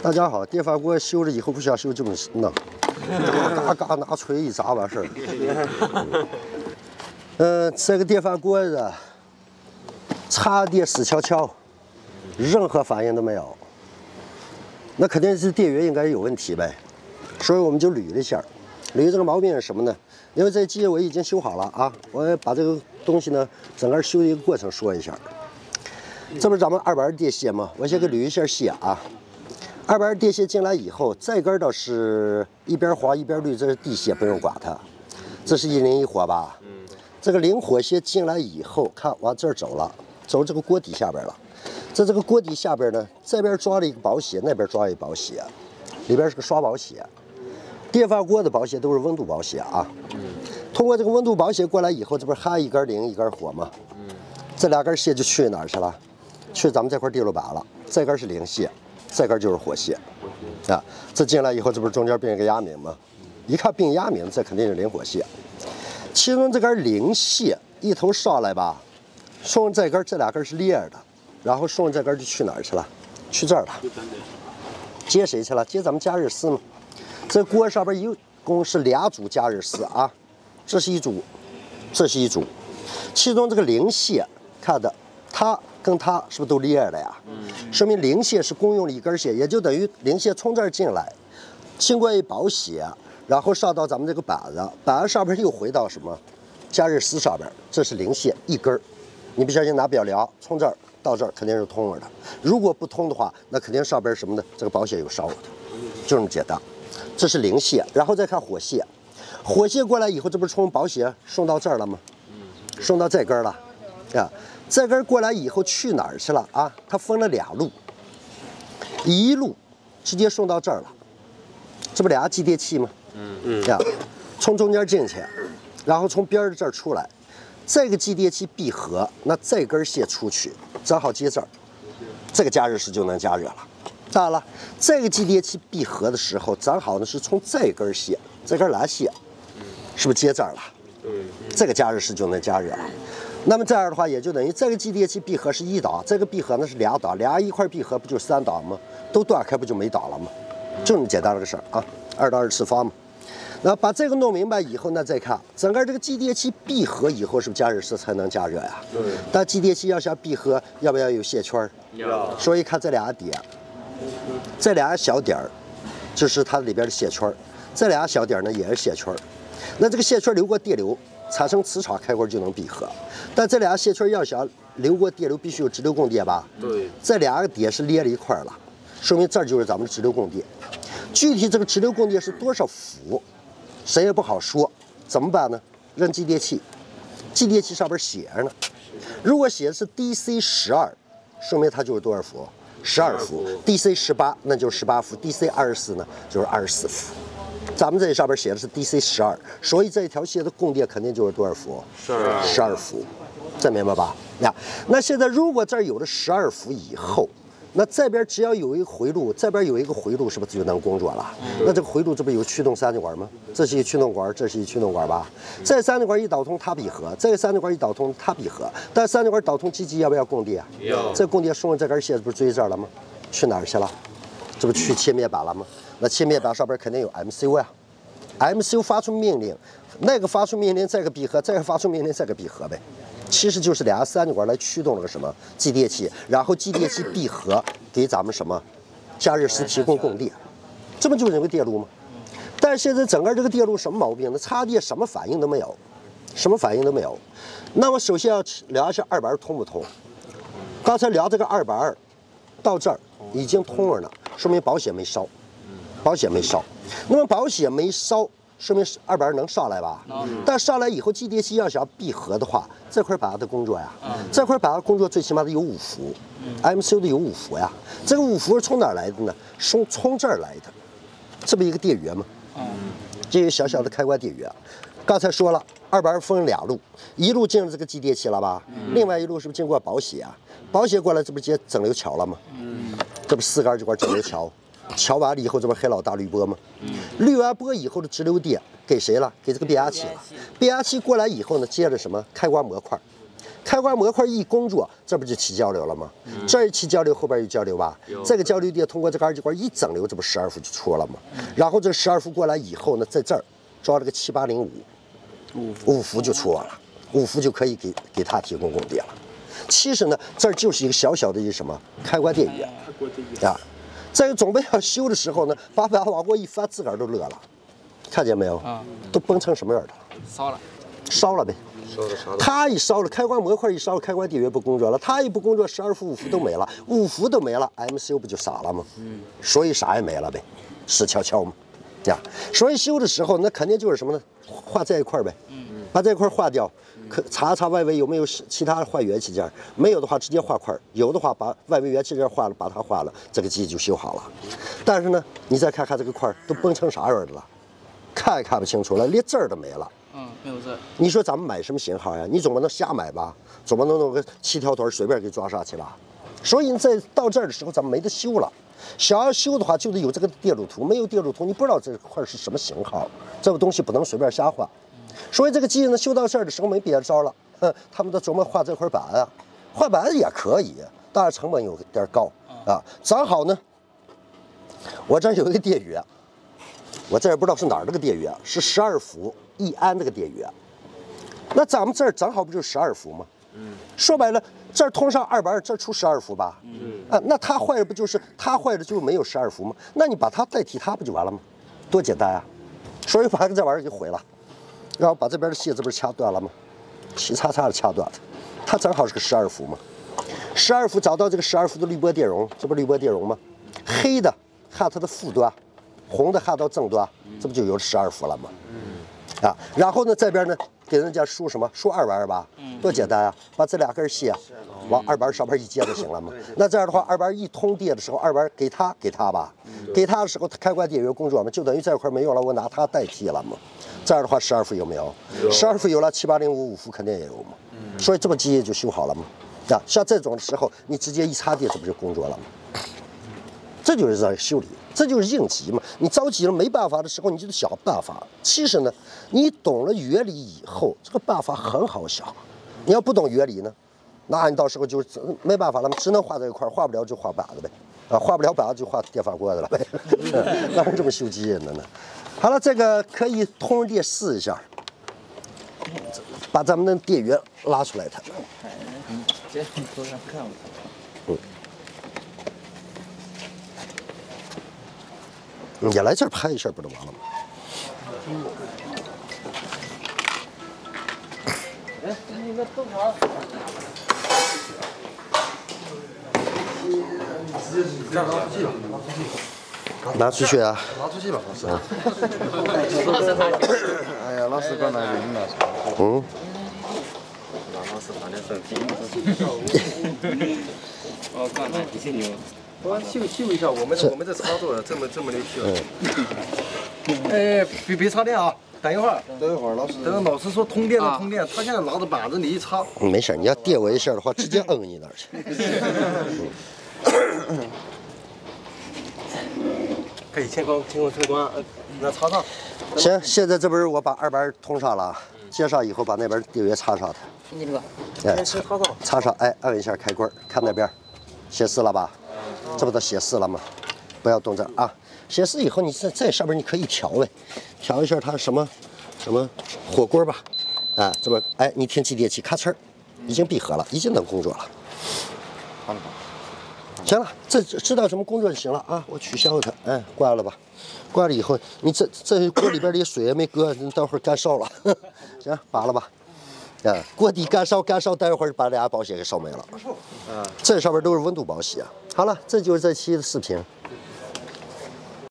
大家好，电饭锅修了以后不想修这么弄，嘎嘎拿锤一砸完事儿。这个电饭锅子插电死翘翘，任何反应都没有，那肯定是电源应该有问题呗。所以我们就捋了一下，捋这个毛病是什么呢？因为这机我已经修好了啊，我把这个东西呢整个修的一个过程说一下。这不是咱们220电线吗？我先给捋一下线啊。220电线进来以后，这根倒是一边黄一边绿，这是地线，不用管它。这是101火吧？这个零火线进来以后，看往这儿走了，走这个锅底下边了。在这个锅底下边呢，这边装了一个保险，那边装一个保险，里边是个刷保险。电饭锅的保险都是温度保险啊。通过这个温度保险过来以后，这不是还一根零一根火吗？这2根线就去哪儿去了？去咱们这块电路板了。这根是零线，这根就是火线啊。这进来以后，这不是中间并一个压敏吗？一看并压敏，这肯定是零火线。其中这根零线一头上来吧，顺这根，这2根是裂的，然后顺这根就去哪儿去了？去这儿了。接谁去了？接咱们加热丝嘛。这锅上边一共是2组加热丝啊，这是一组，这是一组。其中这个零线看的，它跟它是不是都裂了呀？说明零线是共用了一根线，也就等于零线从这儿进来，经过一保险，然后上到咱们这个板子，板子上边又回到什么加热丝上边，这是零线一根儿。你不小心拿表量，从这儿到这儿肯定是通了的。如果不通的话，那肯定上边什么的这个保险有烧的，就这么简单。这是零线，然后再看火线，火线过来以后，这不是从保险送到这儿了吗？送到这根了，啊，这根过来以后去哪儿去了啊？它分了2路，一路直接送到这儿了，这不俩继电器吗？啊，从中间进去，然后从边儿这儿出来，这个继电器闭合，那这根线出去，正好接这儿，这个加热室就能加热了。当然了，这个继电器闭合的时候，正好呢是从这根线，这根蓝线，是不是接这儿了？这个加热室就能加热了。那么这样的话，也就等于这个继电器闭合是1档，这个闭合呢是2档，俩一块闭合不就3档吗？都断开不就没档了吗？就这么简单的个事儿啊，2到2次方嘛。那把这个弄明白以后，那再看整个这个继电器闭合以后，是不是加热室才能加热呀？但继电器要想闭合，要不要有线圈？要。所以看这俩点，这俩小点儿，就是它里边的线圈，这俩小点呢也是线圈。那这个线圈流过电流，产生磁场开关就能闭合。但这俩线圈要想流过电流，必须有直流供电吧？对。这2个点是连在一块儿了，说明这就是咱们的直流供电。具体这个直流供电是多少伏，谁也不好说。怎么办呢？扔继电器，继电器上边写着呢。如果写的是 DC12，说明它就是多少伏？12伏。DC18那就是18伏。DC24呢就是24伏。咱们这上边写的是 DC12，所以这一条线的供电肯定就是多少伏？12伏，这明白吧？那现在如果这儿有了12伏以后，那这边只要有一个回路，这边有一个回路，是不是就能工作了？那这个回路这不有驱动三极管吗？这是一驱动管，这是一驱动管吧？这三极管一导通它闭合，这个三极管一导通它闭合，但三极管导通机器要不要供电？要。这供电顺着这根线不是追这儿了吗？去哪儿去了？这不去切面板了吗？那切面板上边肯定有 MCU 呀，MCU 发出命令，那个发出命令，这个闭合，这个发出命令，这个闭合呗。其实就是俩三极管来驱动了个什么继电器，然后继电器闭合给咱们什么加热室提供供电，这不就是这个电路吗？但是现在整个这个电路什么毛病呢？插电什么反应都没有，什么反应都没有。那么首先要聊一下220通不通。刚才聊这个220到这儿已经通了呢，说明保险没烧，保险没烧。那么保险没烧，说明220能上来吧？但上来以后，继电器要想闭合的话，这块板子的工作呀，这块板子工作最起码得有5伏，MCU 的有5伏呀。这个5伏是从哪儿来的呢？从这儿来的，这不一个电源吗？这个小小的开关电源。刚才说了，220分2路，一路进了这个继电器了吧？另外一路是不是经过保险啊？保险过来，这不接整流桥了吗？这不4根这块整流桥。调完了以后，这不黑老大滤波吗？滤完波以后的直流电给谁了？给这个变压器了。变压器过来以后呢，接着什么开关模块？开关模块一工作，这不就起交流了吗？这一起交流，后边有交流吧？这个交流点通过这个二极管一整流，这不12伏就出了吗？然后这12伏过来以后呢，在这儿装了个7805，5伏就出了，5伏就可以给它提供供电了。其实呢，这儿就是一个小小的一个什么开关电源啊。在准备要修的时候呢，把往过一翻，自个儿都乐了，看见没有？都崩成什么样了？烧了呗。它一烧了，开关模块一烧了，开关电源不工作了，它一不工作，12伏、5伏都没了，5伏都没了 ，MCU 不就傻了吗？所以啥也没了呗，死翘翘嘛，呀。所以修的时候那肯定就是什么呢？画这一块呗，把这一块画掉。查外围有没有其他坏元器件，没有的话直接画块，有的话把外围元器件画了，把它画了，这个机就修好了。但是呢，你再看看这个块都崩成啥样的了，看也看不清楚了，连字儿都没了。没有字。你说咱们买什么型号呀？你总不能瞎买吧？总不能弄个7条腿随便给装上去吧？所以在到这儿的时候，咱们没得修了。想要修的话，就得有这个电路图，没有电路图，你不知道这块是什么型号，这个东西不能随便瞎画。所以这个机呢，修到这儿的时候没别的招了，他们都琢磨画这块板啊，画板也可以，当然成本有点高啊。正好呢，我这儿有一个电源，我这也不知道是哪儿那个电源，是12伏1安这个电源。那咱们这儿正好不就是12伏吗？说白了，这儿通上2板，这儿出12伏吧？那它坏了不就是它坏了就没有12伏吗？那你把它代替它不就完了吗？多简单啊！所以把这玩意儿给毁了。然后把这边的线这不是掐断了吗？齐叉叉的掐断的，它正好是个12伏嘛。12伏找到这个12伏的滤波电容，这不是滤波电容吗？黑的看它的负端，红的看到正端，这不就有12伏了吗？啊，然后呢这边呢给人家输什么？输2板吧，多简单啊！把这2根线往2板上面一接就行了嘛。那这样的话，2板一通电的时候，2板给它吧，给它的时候，它开关电源工作嘛，就等于这块没用了，我拿它代替了嘛。这样的话，12伏有没有？12伏有了，7805、5伏肯定也有嘛。所以这么机也就修好了嘛。啊，像这种的时候，你直接一插电，这不就工作了吗？这就是在修理，这就是应急嘛。你着急了没办法的时候，你就得想办法。其实呢，你懂了原理以后，这个办法很好想。你要不懂原理呢，那你到时候就没办法了，只能画这一块，画不了就画板子呗。啊，画不了板子就画电饭锅子了呗。哪是这么修机的呢？好了，这个可以通电试一下，把咱们的电源拉出来它。这头上看我。你来这儿拍一下不就完了吗？哎，那个豆苗。拿出去啊！拿出去吧，老师。哎呀，老师管那人了。老师拿点手机。我刚才提醒你。我秀一下，我们这操作这么的秀。哎，别插电啊！等一会儿，老师。等老师说通电了，通电。他现在拿着板子，你一插。没事，你要电我一下的话，直接摁你那儿去。可以监控开关，那插上。行，现在这不是我把2板通上了，接上以后把那边电源插上它。你这个。哎，插上，哎，按一下开关，看那边，显示了吧？这不都显示了吗？不要动这啊！显示以后，你在上面你可以调呗，调一下它什么火锅吧，啊，这不哎，你听继电器咔哧，已经闭合了，已经能工作了。好了吧？行了，这知道什么工作就行了啊！我取消它，哎，关了吧。关了以后，你这锅里边的水也没搁，你等会儿干烧了。行，拔了吧。啊，锅底干烧，待会儿把俩保险给烧没了。这上面都是温度保险。好了，这就是这期的视频。